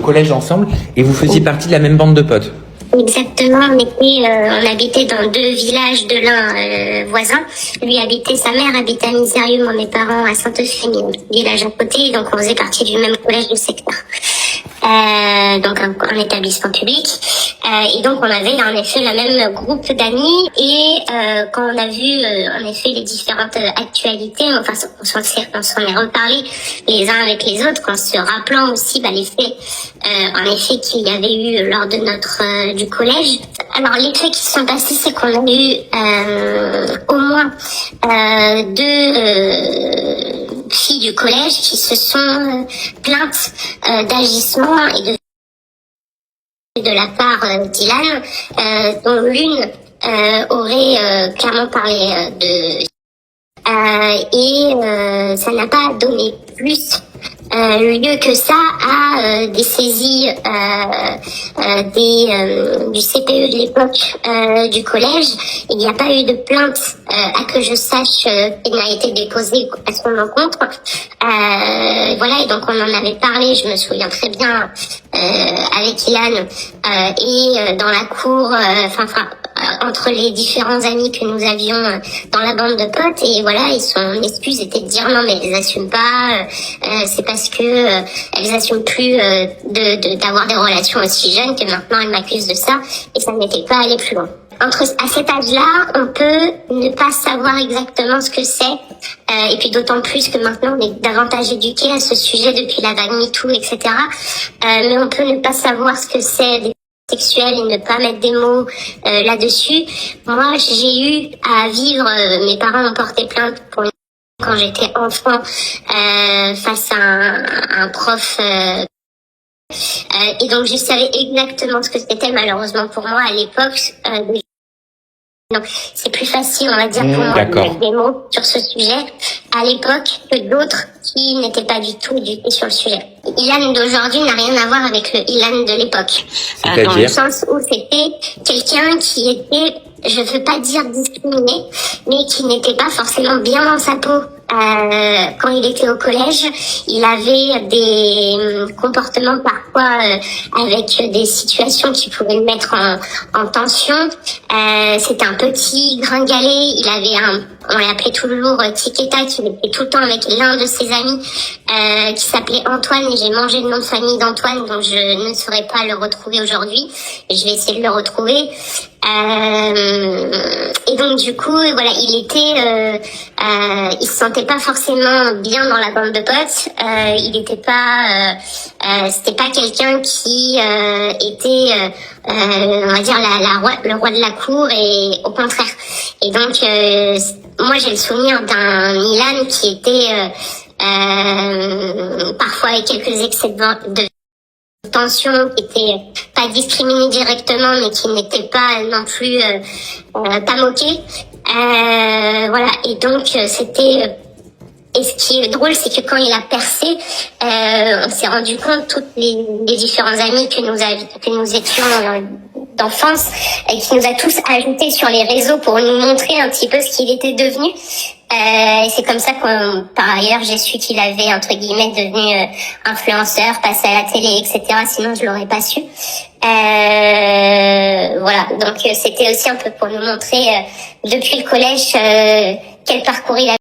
au collège ensemble et vous faisiez partie de la même bande de potes. Exactement, on habitait dans deux villages de l'un voisin. Lui habitait, sa mère habitait à Misérieux, moi mes parents à Sainte-Euphémie, village à côté, donc on faisait partie du même collège du secteur. Donc un établissement public. Et donc on avait en effet le même groupe d'amis et quand on a vu en effet les différentes actualités, enfin on s'en est reparlé les uns avec les autres en se rappelant aussi les faits en effet qu'il y avait eu lors de notre du collège. Alors les faits qui se sont passés, c'est qu'on a eu au moins deux filles du collège qui se sont plaintes d'agissement et de la part d'Ilan, dont l'une aurait clairement parlé de et ça n'a pas donné plus lieu que ça à des saisies du CPE de l'époque du collège. Il n'y a pas eu de plainte à que je sache qui n'a été déposée à son encontre. Voilà, et donc on en avait parlé, je me souviens très bien, avec Ilan et dans la cour, entre les différents amis que nous avions dans la bande de potes. Et voilà, et son excuse était de dire non mais elles assument pas, c'est parce que elles assument plus d'avoir des relations aussi jeunes que maintenant elles m'accusent de ça, et ça n'était pas aller plus loin. À cet âge-là, on peut ne pas savoir exactement ce que c'est, et puis d'autant plus que maintenant on est davantage éduqué à ce sujet depuis la vague MeToo, etc. Mais on peut ne pas savoir ce que c'est des sexuels et ne pas mettre des mots là-dessus. Moi, j'ai eu à vivre, mes parents ont porté plainte pour quand j'étais enfant face à un prof. Et donc je savais exactement ce que c'était, malheureusement pour moi à l'époque. Donc c'est plus facile, on va dire, pour moi de mettre des mots sur ce sujet à l'époque que d'autres qui n'étaient pas du tout éduqués sur le sujet. Ilan d'aujourd'hui n'a rien à voir avec le Ilan de l'époque. Dans le sens où c'était quelqu'un qui était, je veux pas dire discriminé, mais qui n'était pas forcément bien dans sa peau. Quand il était au collège, il avait des comportements parfois avec des situations qui pouvaient le mettre en tension. C'était un petit gringalet, on l'appelait toujours Tic-et-Tac, il était tout le temps avec l'un de ses amis qui s'appelait Antoine, et j'ai mangé le nom de famille d'Antoine, donc je ne saurais pas le retrouver aujourd'hui, et je vais essayer de le retrouver. Et donc du coup, voilà, il se sentait pas forcément bien dans la bande de potes. Il était pas, c'était pas quelqu'un qui était, on va dire le roi de la cour, et au contraire. Et donc moi j'ai le souvenir d'un Ilan qui était parfois avec quelques excès de tension, qui était pas discriminé directement, mais qui n'était pas non plus pas moqué. Voilà, et donc c'était. Et ce qui est drôle, c'est que quand il a percé, on s'est rendu compte, toutes les différents amis que nous étions d'enfance, et qui nous a tous ajoutés sur les réseaux pour nous montrer un petit peu ce qu'il était devenu. Et c'est comme ça par ailleurs, j'ai su qu'il avait, entre guillemets, devenu influenceur, passé à la télé, etc. Sinon, je l'aurais pas su. Voilà, donc c'était aussi un peu pour nous montrer, depuis le collège, quel parcours il a